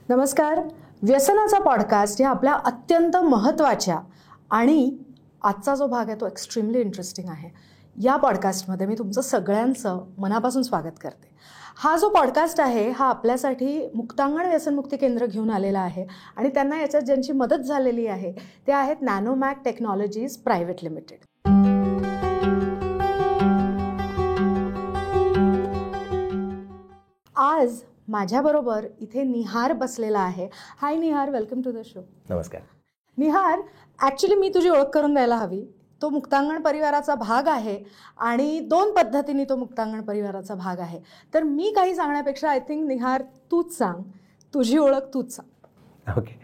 नमस्कार. व्यसनाचा पॉडकास्ट या आपल्या अत्यंत महत्त्वाच्या आणि आजचा जो भाग आहे तो एक्स्ट्रीमली इंटरेस्टिंग आहे. या पॉडकास्टमध्ये मी तुमचं सगळ्यांचं मनापासून स्वागत करते. हा जो पॉडकास्ट आहे हा आपल्यासाठी मुक्तांगण व्यसनमुक्ती केंद्र घेऊन आलेला आहे आणि त्यांना याच्यात ज्यांची मदत झालेली आहे ते आहेत नॅनोमॅक टेक्नॉलॉजीज प्रायव्हेट लिमिटेड. आज माझ्याबरोबर इथे निहार बसलेला आहे. हाय निहार, वेलकम टू द शो. नमस्कार. निहार, ॲक्च्युली मी तुझी ओळख करून द्यायला हवी. तो मुक्तांगण परिवाराचा भाग आहे आणि दोन पद्धतीने तो मुक्तांगण परिवाराचा भाग आहे. तर मी काही सांगण्यापेक्षा आय थिंक निहार तूच सांग, तुझी ओळख तूच सांग. ओके.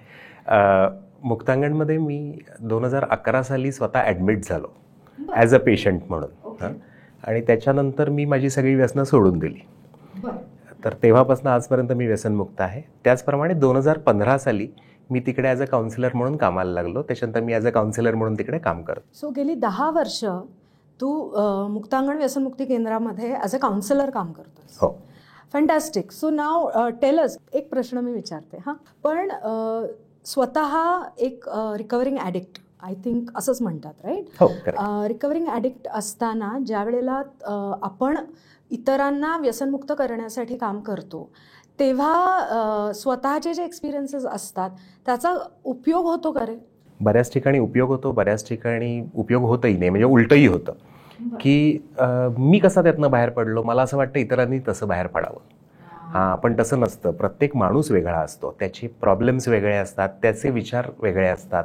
मुक्तांगणमध्ये मी 2011 साली स्वतः ॲडमिट झालो ॲज अ पेशंट म्हणून. आणि त्याच्यानंतर मी माझी सगळी व्यसनं सोडून दिली. तर तेव्हापासून आजपर्यंत मी व्यसनमुक्त आहे. त्याचप्रमाणे 2015 साली मी तिकडे ॲज अ काउन्सिलर म्हणून कामाला लागलो. त्याच्यानंतर मी ॲज अ काउन्सिलर म्हणून तिकडे काम करतो. सो गेली 10 वर्ष तू मुक्तांगण व्यसनमुक्ती केंद्रामध्ये ॲज अ काउन्सिलर काम करतोस. हो. फॅन्टॅस्टिक. सो नाव टेल अस. एक प्रश्न मी विचारते पण स्वतः एक रिकव्हरिंग ॲडिक्ट आय थिंक असंच म्हणतात, राईट? हो. रिकव्हरिंग ॲडिक्ट असताना ज्या वेळेला आपण इतरांना व्यसनमुक्त करण्यासाठी काम करतो तेव्हा स्वतःचे जे एक्सपिरियन्सेस असतात त्याचा उपयोग होतो का रे? बऱ्याच ठिकाणी उपयोग होतो, बऱ्याच ठिकाणी उपयोग होतही नाही. म्हणजे उलटंही होतं की मी कसा त्यातनं बाहेर पडलो, मला असं वाटतं इतरांनी तसं बाहेर पडावं. पण तसं नसतं. प्रत्येक माणूस वेगळा असतो, त्याचे प्रॉब्लेम्स वेगळे असतात, त्याचे विचार वेगळे असतात,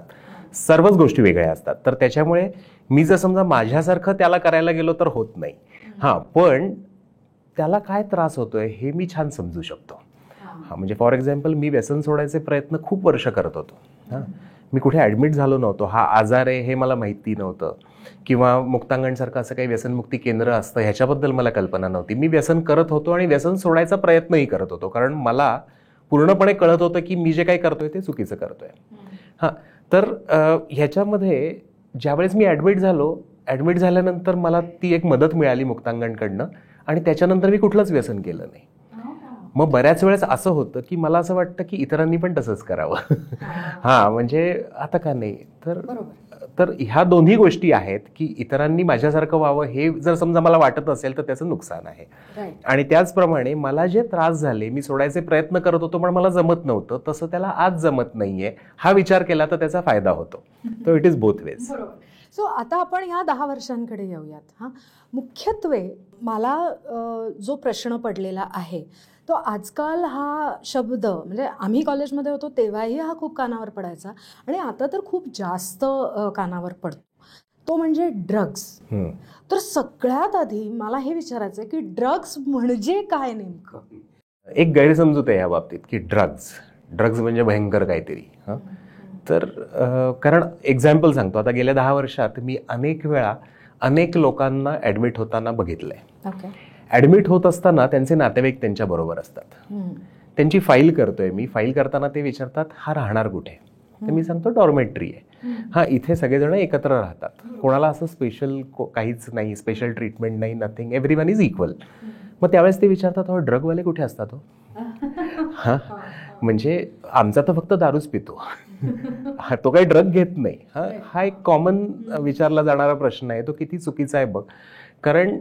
सर्वच गोष्टी वेगळ्या असतात. तर त्याच्यामुळे मी जर समजा माझ्यासारखं त्याला करायला गेलो तर होत नाही. पण त्याला काय त्रास होतोय हे मी छान समजू शकतो. म्हणजे फॉर एक्झाम्पल मी व्यसन सोडायचे प्रयत्न खूप वर्ष करत होतो. मी कुठे ॲडमिट झालो नव्हतो, हा आजार आहे हे मला माहिती नव्हतं, किंवा मुक्तांगणसारखं असं काही व्यसनमुक्ती केंद्र असतं ह्याच्याबद्दल मला कल्पना नव्हती. मी व्यसन करत होतो आणि व्यसन सोडायचा प्रयत्नही करत होतो, कारण मला पूर्णपणे कळत होतं की मी जे काही करतोय ते चुकीचं करतोय. तर ह्याच्यामध्ये ज्यावेळेस मी ॲडमिट झाल्यानंतर मला ती एक मदत मिळाली मुक्तांगणकडनं आणि त्याच्यानंतर मी कुठलंच व्यसन केलं नाही. मग बऱ्याच वेळेस असं होतं की मला असं वाटतं की इतरांनी पण तसंच करावं. म्हणजे आता का नाही. तर ह्या दोन्ही गोष्टी आहेत की इतरांनी माझ्यासारखं व्हावं हे जर समजा मला वाटत असेल तर त्याचं नुकसान आहे. आणि त्याचप्रमाणे मला जे त्रास झाले, मी सोडायचे प्रयत्न करत होतो पण मला जमत नव्हतं, तसं त्याला आज जमत नाहीये हा विचार केला तर त्याचा फायदा होतो. तो it is both ways. So आता आपण ह्या 10 वर्षांकडे येऊयात. मुख्यत्वे मला जो प्रश्न पडलेला आहे तो आजकाल हा शब्द, म्हणजे आम्ही कॉलेजमध्ये होतो तेव्हाही हा खूप कानावर पडायचा आणि आता तर खूप जास्त कानावर पडतो, तो म्हणजे ड्रग्स. तर सगळ्यात आधी मला हे विचारायचं आहे की ड्रग्स म्हणजे काय नेमकं? एक गैरसमजूत आहे या बाबतीत की ड्रग्स म्हणजे भयंकर काहीतरी. तर कारण एक्झाम्पल सांगतो. आता गेल्या 10 वर्षात मी अनेक वेळा अनेक लोकांना ॲडमिट होताना बघितलंय. ॲडमिट होत असताना त्यांचे नातेवाईक त्यांच्या बरोबर असतात. त्यांची फाईल करतोय मी. फाईल करताना ते विचारतात हा राहणार कुठे? तर मी सांगतो डॉर्मेट्री आहे. इथे सगळेजण एकत्र राहतात, कोणाला असं स्पेशल काहीच नाही, स्पेशल ट्रीटमेंट नाही, नथिंग, एव्हरीवन इज इक्वल. मग त्यावेळेस ते विचारतात ड्रगवाले कुठे असतात हो? म्हणजे आमचा तर फक्त दारूच पितो, तो काही ड्रग घेत नाही. हा एक कॉमन विचारला जाणारा प्रश्न आहे. तो किती चुकीचा आहे बघ. कारण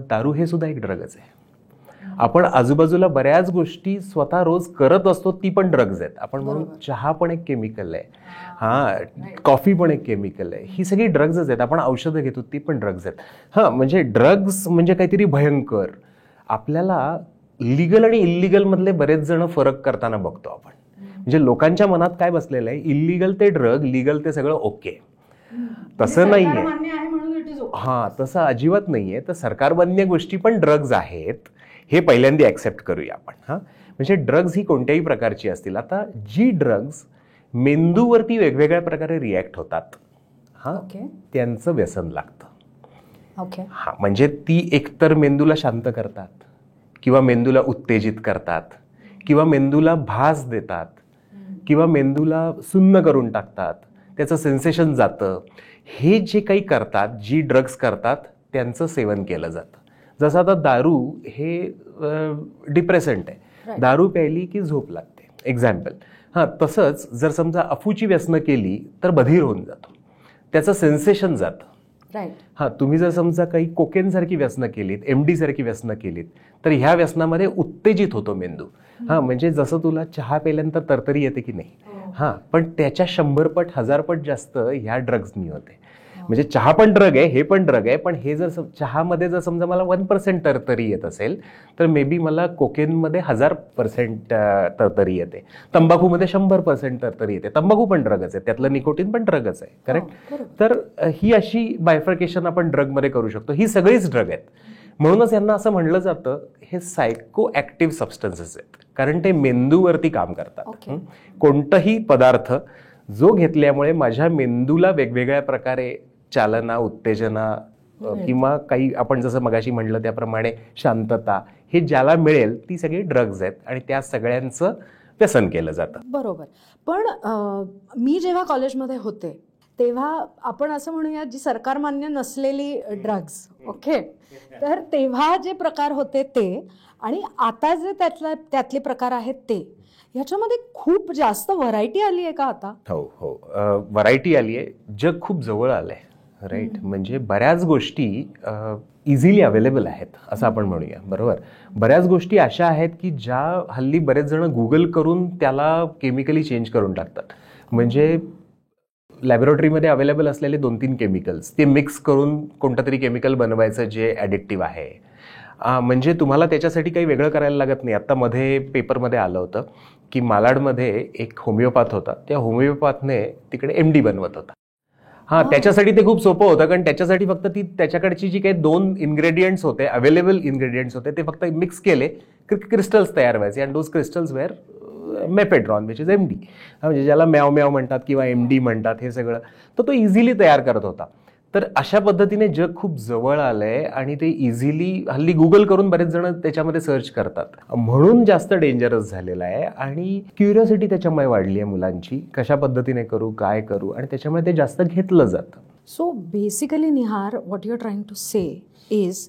दारू हे सुद्धा एक ड्रगच आहे. आपण आजूबाजूला बऱ्याच गोष्टी स्वतः रोज करत असतो, ती पण ड्रग्ज आहेत. आपण म्हणून चहा पण एक केमिकल आहे, कॉफी पण एक केमिकल आहे. ही सगळी ड्रग्जच आहेत. आपण औषधं घेतो ती पण ड्रग्ज आहेत. म्हणजे ड्रग्ज म्हणजे काहीतरी भयंकर. आपल्याला लिगल आणि इल्लिगल मधले बरेच जण फरक करताना बघतो आपण. म्हणजे लोकांच्या मनात काय बसलेलं आहे, इल्लिगल ते ड्रग, लिगल ते सगळं ओके. तसं नाहीये. तसं अजिबात नाहीये. तर सरकारमान्य गोष्टी पण ड्रग्ज आहेत हे पहिल्यांदा ऍक्सेप्ट करूया आपण. म्हणजे ड्रग्ज ही कोणत्याही प्रकारची असतील. आता जी ड्रग्ज मेंदूवरती वेगवेगळ्या प्रकारे रिॲक्ट होतात त्यांचं व्यसन लागतं. म्हणजे ती एकतर मेंदूला शांत करतात, किंवा मेंदूला उत्तेजित करतात, किंवा मेंदूला भास देतात, किंवा मेंदूला सुन्न करून टाकतात, त्याचं सेन्सेशन जातं. हे जे काही करतात, जी ड्रग्स करतात त्यांचं सेवन केलं जातं. जसं आता दारू हे डिप्रेसंट आहे. दारू प्यायली की झोप लागते. एक्झाम्पल. हां, तसंच जर समजा अफूची व्यसनं केली तर बधीर होऊन जातो, त्याचं सेन्सेशन जातं. राईट. हां, तुम्ही जर समजा काही कोकेनसारखी व्यसनं केलीत, MD सारखी व्यसनं केलीत, तर ह्या व्यसनामध्ये उत्तेजित होतो मेंदू. हां, म्हणजे जसं तुला चहा प्यायल्यानंतर तरतरी येते की नाही, हां, पण त्याच्या 100 पट 1000 पट जास्त ह्या ड्रग्सनी होते. म्हणजे चहा पण ड्रग आहे, हे पण ड्रग आहे, पण हे जर चहामध्ये जर समजा मला 1% तरतरी येत असेल तर मे बी मला कोकेनमध्ये 1000% तरतरी येते, तंबाखूमध्ये 100% तरतरी येते. तंबाखू पण ड्रगच आहे, त्यातलं निकोटीन पण ड्रगच आहे. करेक्ट. तर ही अशी बायफर्केशन आपण ड्रगमध्ये करू शकतो. ही सगळीच ड्रग आहेत. म्हणूनच यांना असं म्हणलं जातं हे सायको ॲक्टिव्ह सबस्टन्सेस आहेत, कारण ते मेंदूवरती काम करतात. कोणताही पदार्थ जो घेतल्यामुळे माझ्या मेंदूला वेगवेगळ्या प्रकारे चालना, उत्तेजना किंवा काही आपण जसं मगाशी म्हटलं त्याप्रमाणे शांतता, हे ज्याला मिळेल ती सगळी ड्रग्ज आहेत आणि त्या सगळ्यांचं व्यसन केलं जातं. बरोबर. पण मी जेव्हा कॉलेजमध्ये होते तेव्हा आपण असं म्हणूया जी सरकारमान्य नसलेली ड्रग्ज, ओके, तर तेव्हा जे प्रकार होते ते आणि आता जे त्यातले प्रकार आहेत ते, ह्याच्यामध्ये खूप जास्त व्हरायटी आली आहे का आता? हो, व्हरायटी आली आहे. जग खूप जवळ आलंय. राईट. म्हणजे बऱ्याच गोष्टी इझिली अवेलेबल आहेत असं आपण म्हणूया. बरोबर. बऱ्याच गोष्टी अशा आहेत की ज्या हल्ली बरेच जण गुगल करून त्याला केमिकली चेंज करून टाकतात. म्हणजे लॅबोरेटरीमध्ये अवेलेबल असलेले 2-3 केमिकल्स ते मिक्स करून कोणतं तरी केमिकल बनवायचं जे ॲडिक्टिव्ह आहे. म्हणजे तुम्हाला त्याच्यासाठी काही वेगळं करायला लागत नाही. आत्ता मध्ये पेपरमध्ये आलं होतं की मालाडमध्ये एक होमिओपॅथ होता, त्या होमिओपॅथने तिकडे MD बनवत होता. हां, त्याच्यासाठी ते खूप सोपं होतं, कारण त्याच्यासाठी फक्त त्याच्याकडची जी काही 2 इन्ग्रेडियंट्स होते, अवेलेबल इन्ग्रेडियंट्स होते, ते फक्त मिक्स केले, क्रिस्टल्स तयार व्हायचे आणि those crystals were mephedrone which is MD. म्हणजे ज्याला मॅव मॅव म्हणतात किंवा MD म्हणतात, हे सगळं तर तो इझिली तयार करत होता. तर अशा पद्धतीने जग खूप जवळ आलंय आणि ते इझिली हल्ली गुगल करून बरेच जण त्याच्यामध्ये सर्च करतात, म्हणून जास्त डेंजरस झालेलं आहे. आणि क्युरिओसिटी त्याच्यामुळे वाढली आहे मुलांची, कशा पद्धतीने करू, काय करू, आणि त्याच्यामुळे ते जास्त घेतलं जातं. So basically Nihar, what you are trying to say is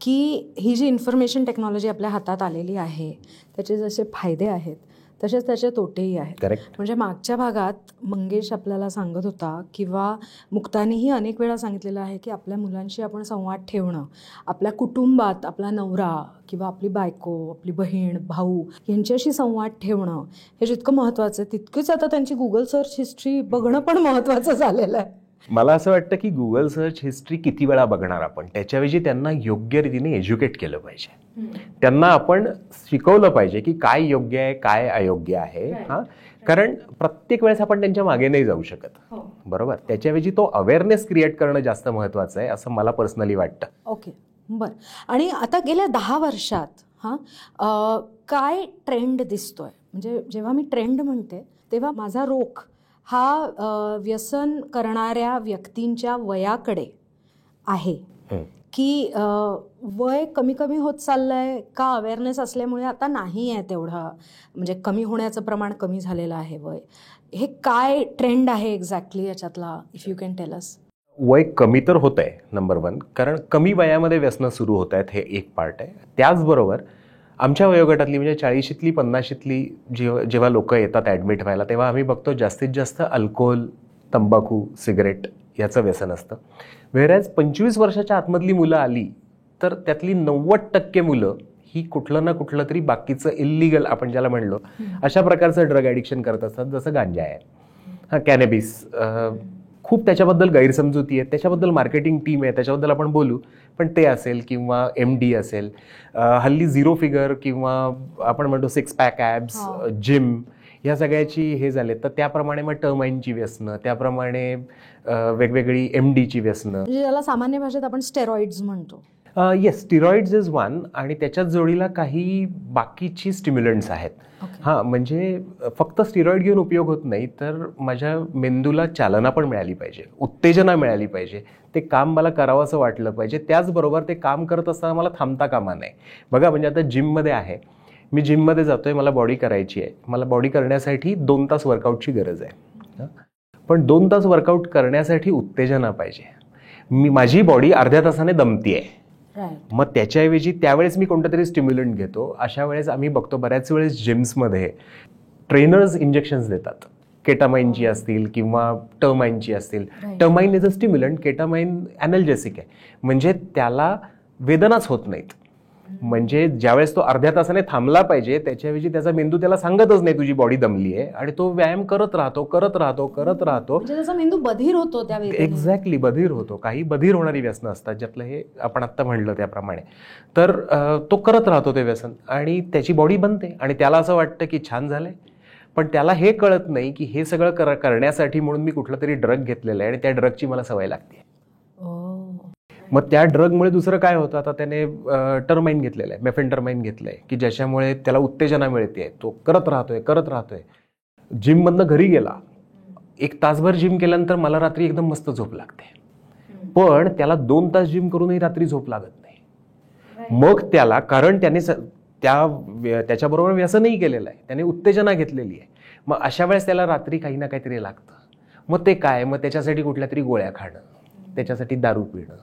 की ही जी इन्फॉर्मेशन टेक्नॉलॉजी आपल्या हातात आलेली आहे त्याचे जसे फायदे आहेत तसेच त्याचे तोटेही आहेत. करेक्ट. म्हणजे मागच्या भागात मंगेश आपल्याला सांगत होता किंवा मुक्तानीही अनेक वेळा सांगितलेलं आहे की आपल्या मुलांशी आपण संवाद ठेवणं, आपल्या कुटुंबात आपला नवरा किंवा आपली बायको, आपली बहीण, भाऊ यांच्याशी संवाद ठेवणं हे जितकं महत्त्वाचं आहे तितकंच आता त्यांची गुगल सर्च हिस्ट्री बघणं पण महत्त्वाचं झालेलं आहे. मला असं वाटतं की गुगल सर्च हिस्ट्री किती वेळा बघणार आपण, त्याच्याऐवजी त्यांना योग्य रीतीने एज्युकेट केलं पाहिजे. त्यांना आपण शिकवलं पाहिजे की काय योग्य आहे, काय अयोग्य आहे. हां, कारण प्रत्येक वेळेस आपण त्यांच्या मागे नाही जाऊ शकत. बरोबर. त्याच्याऐवजी तो अवेअरनेस क्रिएट करणं जास्त महत्त्वाचं आहे असं मला पर्सनली वाटतं. ओके, बरं. आणि आता गेल्या 10 वर्षात काय ट्रेंड दिसतोय? म्हणजे जेव्हा मी ट्रेंड म्हणते तेव्हा माझा रोख हा व्यसन करणाऱ्या व्यक्तींच्या वयाकडे आहे की वय कमी कमी होत चाललंय का अवेअरनेस असल्यामुळे आता नाही आहे तेवढं, म्हणजे कमी होण्याचं प्रमाण कमी झालेलं आहे वय, हे काय ट्रेंड आहे एक्झॅक्टली याच्यातला, if you can tell us? वय कमी तर होत आहे नंबर 1, कारण कमी वयामध्ये व्यसनं सुरू होत आहेत, हे एक पार्ट आहे. त्याचबरोबर आमच्या वयोगटातली म्हणजे 40शीतली 50शीतली जेव्हा लोक येतात ॲडमिट व्हायला तेव्हा आम्ही बघतो जास्तीत जास्त अल्कोहोल, तंबाखू, सिगरेट याचं व्यसन असतं. व्हेअरॅज 25 वर्षाच्या आतमधली मुलं आली तर त्यातली 90% मुलं ही कुठलं ना कुठलं तरी बाकीचं इल्लिगल आपण ज्याला म्हणलो अशा प्रकारचं ड्रग ॲडिक्शन करत असतात, जसं गांजा आहे, हां, कॅनॅबिस. खूप त्याच्याबद्दल गैरसमजुती आहेत, त्याच्याबद्दल मार्केटिंग टीम आहे, त्याच्याबद्दल आपण बोलू. पण ते असेल किंवा MD असेल, हल्ली 0 फिगर किंवा आपण म्हणतो 6 पॅक ॲब्स, जिम, ह्या सगळ्याची हे झाले. तर त्याप्रमाणे मग टर्माइनची व्यसनं, त्याप्रमाणे वेगवेगळी MDची व्यसनं, म्हणजे ज्याला सामान्य भाषेत आपण स्टेरॉइड्स म्हणतो. Yes, steroids is one. आणि त्याच्याच जोडीला काही बाकीची स्टिम्युलंट्स आहेत. हां, म्हणजे फक्त स्टिरॉइड घेऊन उपयोग होत नाही, तर माझ्या मेंदूला चालना पण मिळाली पाहिजे, उत्तेजना मिळाली पाहिजे, ते काम मला करावं असं वाटलं पाहिजे. त्याचबरोबर ते काम करत असताना मला थांबता कामा नये. बघा, म्हणजे आता जिममध्ये आहे, मी जिममध्ये जातोय, मला बॉडी करायची आहे, मला बॉडी करण्यासाठी 2 तास वर्कआउटची गरज आहे. पण 2 तास वर्कआउट करण्यासाठी उत्तेजना पाहिजे. माझी बॉडी अर्ध्या तासाने दमती आहे. मग त्याच्याऐवजी त्यावेळेस मी कोणतं तरी स्टिम्युलंट घेतो. अशा वेळेस आम्ही बघतो बऱ्याच वेळेस जिम्समध्ये ट्रेनर्स इंजेक्शन्स देतात, केटामाइनची असतील किंवा टर्माइनची असतील. टर्माइन इज अ स्टिम्युलंट, केटामाइन ॲनल्जेसिक आहे, म्हणजे त्याला वेदनाच होत नाहीत. म्हणजे ज्यावेळेस तो अर्ध्या तासाने थांबला पाहिजे त्याच्याऐवजी त्याचा मेंदू त्याला सांगतच नाही तुझी बॉडी दमली आहे, आणि तो व्यायाम करत राहतो. म्हणजे त्याचा मेंदू बधीर होतो त्या वेळेला. एक्झॅक्टली, बधीर होतो. काही बधीर होणारी व्यसनं असतात, ज्यातलं हे आपण आत्ता म्हणलं त्याप्रमाणे. तर तो करत राहतो ते व्यसन, आणि त्याची बॉडी बनते, आणि त्याला असं वाटतं की छान झालंय. पण त्याला हे कळत नाही की हे सगळं करण्यासाठी म्हणून मी कुठलं तरी ड्रग घेतलेलं आहे, आणि त्या ड्रगची मला सवय लागते. मग त्या ड्रगमुळे दुसरं काय होतं, आता त्याने टर्माइन घेतलेलं आहे, मेफेंटरमाइन घेतलंय, की ज्याच्यामुळे त्याला उत्तेजना मिळते. तो करत राहतोय. जिममधनं घरी गेला, 1 तासभर जिम केल्यानंतर मला रात्री एकदम मस्त झोप लागते. पण त्याला 2 तास जिम करूनही रात्री झोप लागत नाही. मग त्याला, कारण त्याने त्याच्याबरोबर व्यसनही केलेलं आहे, त्याने उत्तेजना घेतलेली आहे. मग अशा वेळेस त्याला रात्री काही ना काहीतरी लागतं. मग ते काय, मग त्याच्यासाठी कुठल्या तरी गोळ्या खाणं, त्याच्यासाठी दारू पिणं,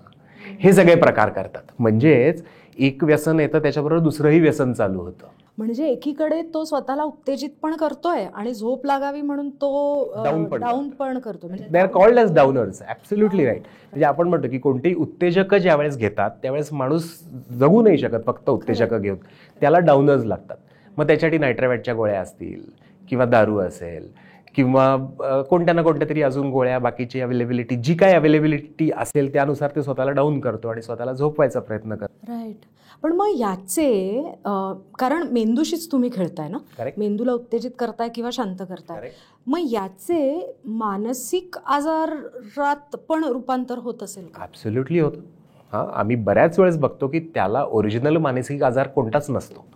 हे सगळे प्रकार करतात. म्हणजेच एक व्यसन येतं त्याच्याबरोबर दुसरंही व्यसन चालू होतं. म्हणजे एकीकडे तो स्वतःला उत्तेजित पण करतोय आणि झोप लागावी म्हणून तो डाऊन पण करतो. म्हणजे they are called as downers. Absolutely right. म्हणजे आपण म्हणतो की कोणतेही उत्तेजक ज्यावेळेस घेतात त्यावेळेस माणूस जगू नाही शकत फक्त उत्तेजक घेऊन, त्याला डाऊनर्स लागतात. मग त्याच्यासाठी नायट्रोवॅटच्या गोळ्या असतील किंवा दारू असेल किंवा कोणत्या ना कोणत्या तरी अजून गोळ्या, बाकीची अवेलेबिलिटी, जी काय अवेलेबिलिटी असेल त्यानुसार ते स्वतःला डाऊन करतो आणि स्वतःला झोपवायचा प्रयत्न करतो. राईट. पण मग याचे, कारण मेंदूशीच तुम्ही खेळताय ना, मेंदूला उत्तेजित करताय किंवा शांत करताय, मग याचे मानसिक आजारात पण रूपांतर होत असेल का? ॲब्सोल्युटली होतं. हां, आम्ही बऱ्याच वेळेस बघतो की त्याला ओरिजिनल मानसिक आजार कोणताच नसतो,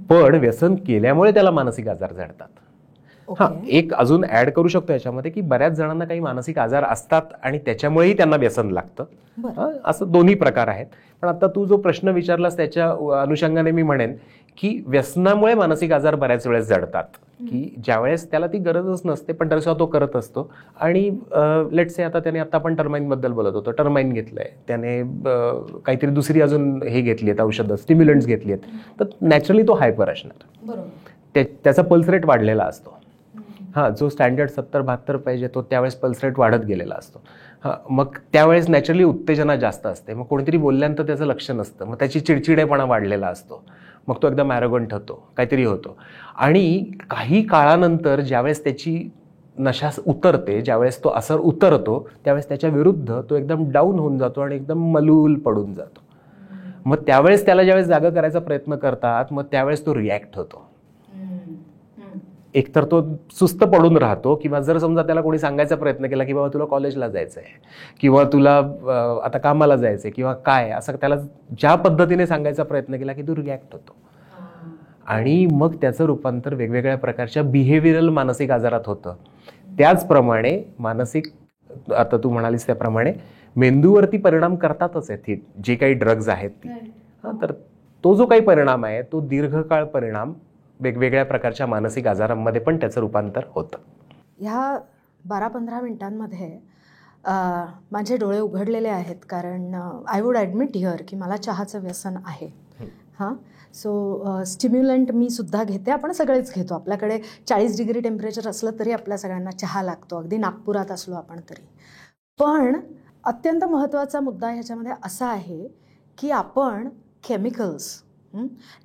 पण व्यसन केल्यामुळे त्याला मानसिक आजार जडतात. हां, एक अजून ऍड करू शकतो याच्यामध्ये की बऱ्याच जणांना काही मानसिक आजार असतात आणि त्याच्यामुळेही त्यांना व्यसन लागतं. असं दोन्ही प्रकार आहेत. पण आता तू जो प्रश्न विचारलास त्याच्या अनुषंगाने मी म्हणेन की व्यसनामुळे मानसिक आजार बऱ्याच वेळेस जडतात, की ज्यावेळेस त्याला ती गरजच नसते पण तरी तो करत असतो. आणि लेट्स से आता त्याने, आता आपण टर्माइन बद्दल बोलत होतो, टर्माइन घेतलंय त्याने, काहीतरी दुसरी अजून हे घेतली आहेत औषधं, स्टिम्युलंट्स घेतली आहेत, तर नॅचरली तो हायपर असणार. त्याचा पल्स रेट वाढलेला असतो. हां, जो स्टँडर्ड 70-72 पाहिजे तो त्यावेळेस पल्स रेट वाढत गेलेला असतो. हां, मग त्यावेळेस नॅचरली उत्तेजना जास्त असते. मग कोणीतरी बोलल्यानंतर त्याचं लक्ष नसतं, मग त्याची चिडचिडेपणा वाढलेला असतो, मग तो एकदम ॲरोगंट होतो, काहीतरी होतो. आणि काही काळानंतर ज्यावेळेस त्याची नशा उतरते, ज्यावेळेस तो असर उतरतो, त्यावेळेस त्याच्या विरुद्ध तो एकदम डाऊन होऊन जातो आणि एकदम मलूल पडून जातो. मग त्यावेळेस त्याला ज्यावेळेस जागा करायचा प्रयत्न करतात, मग त्यावेळेस तो रिॲक्ट होतो. एकतर तो सुस्त पडून राहतो, किंवा जर समजा त्याला कोणी सांगायचा प्रयत्न केला की बाबा तुला कॉलेजला जायचं आहे किंवा तुला आता कामाला जायचं आहे किंवा काय, असं त्याला ज्या पद्धतीने सांगायचा प्रयत्न केला की तो रिॲक्ट होतो. आणि मग त्याचं रूपांतर वेगवेगळ्या प्रकारच्या बिहेवियरल मानसिक आजारात होतं. त्याचप्रमाणे मानसिक, आता तू म्हणालीस त्याप्रमाणे मेंदूवरती परिणाम करतातच आहेत जे काही ड्रग्ज आहेत ती. तर तो जो काही परिणाम आहे तो दीर्घकाळ परिणाम वेगवेगळ्या प्रकारच्या मानसिक आजारांमध्ये पण त्याचं रूपांतर होतं. ह्या 12-15 मिनिटांमध्ये माझे डोळे उघडलेले आहेत, कारण आय वुड ॲडमिट हिअर की मला चहाचं व्यसन आहे. हां, सो स्टिम्युलंट मी सुद्धा घेते, आपण सगळेच घेतो. आपल्याकडे 40 डिग्री टेम्परेचर असलं तरी आपल्या सगळ्यांना चहा लागतो, अगदी नागपुरात असलो आपण तरी. पण अत्यंत महत्त्वाचा मुद्दा ह्याच्यामध्ये असा आहे की आपण केमिकल्स,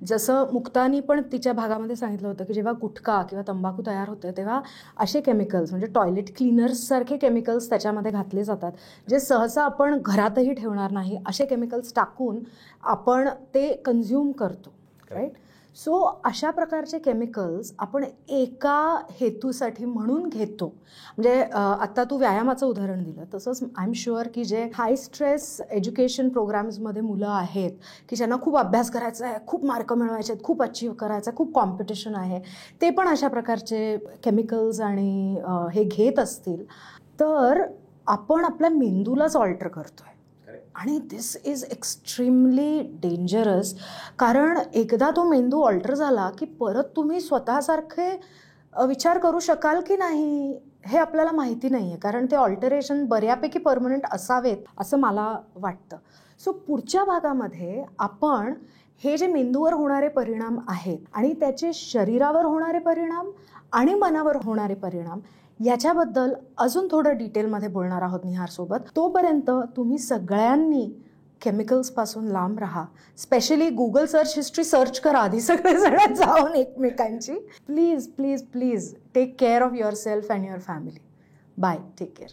जसं मुक्तानी पण तिच्या भागामध्ये सांगितलं होतं की जेव्हा गुटखा किंवा तंबाखू तयार होते तेव्हा असे केमिकल्स, म्हणजे टॉयलेट क्लीनर्ससारखे केमिकल्स त्याच्यामध्ये घातले जातात, जे सहसा आपण घरातही ठेवणार नाही, असे केमिकल्स टाकून आपण ते कन्झ्युम करतो. राईट. सो अशा प्रकारचे केमिकल्स आपण एका हेतूसाठी म्हणून घेतो. म्हणजे आत्ता तू व्यायामाचं उदाहरण दिलं, तसंच आय एम शुअर की जे हाय स्ट्रेस एज्युकेशन प्रोग्राम्समध्ये मुलं आहेत की ज्यांना खूप अभ्यास करायचा आहे, खूप मार्क मिळवायचे आहेत, खूप अचीव करायचं आहे, खूप कॉम्पिटिशन आहे, ते पण अशा प्रकारचे केमिकल्स आणि हे घेत असतील तर आपण आपल्या मेंदूलाच ऑल्टर करतो आहे. आणि दिस इज एक्स्ट्रीमली डेंजरस, कारण एकदा तो मेंदू ऑल्टर झाला की परत तुम्ही स्वतःसारखे विचार करू शकाल की नाही हे आपल्याला माहिती नाही आहे, कारण ते ऑल्टरेशन बऱ्यापैकी परमनंट असावेत असं मला वाटतं. सो पुढच्या भागामध्ये आपण हे जे मेंदूवर होणारे परिणाम आहेत आणि त्याचे शरीरावर होणारे परिणाम आणि मनावर होणारे परिणाम याच्याबद्दल अजून थोडं डिटेलमध्ये बोलणार आहोत निहारसोबत. तोपर्यंत तुम्ही सगळ्यांनी केमिकल्सपासून लांब राहा. Specially Google search history search करा आधी सगळेजण जाऊन एकमेकांची. Please please please take care of yourself and your family. Bye. Take care.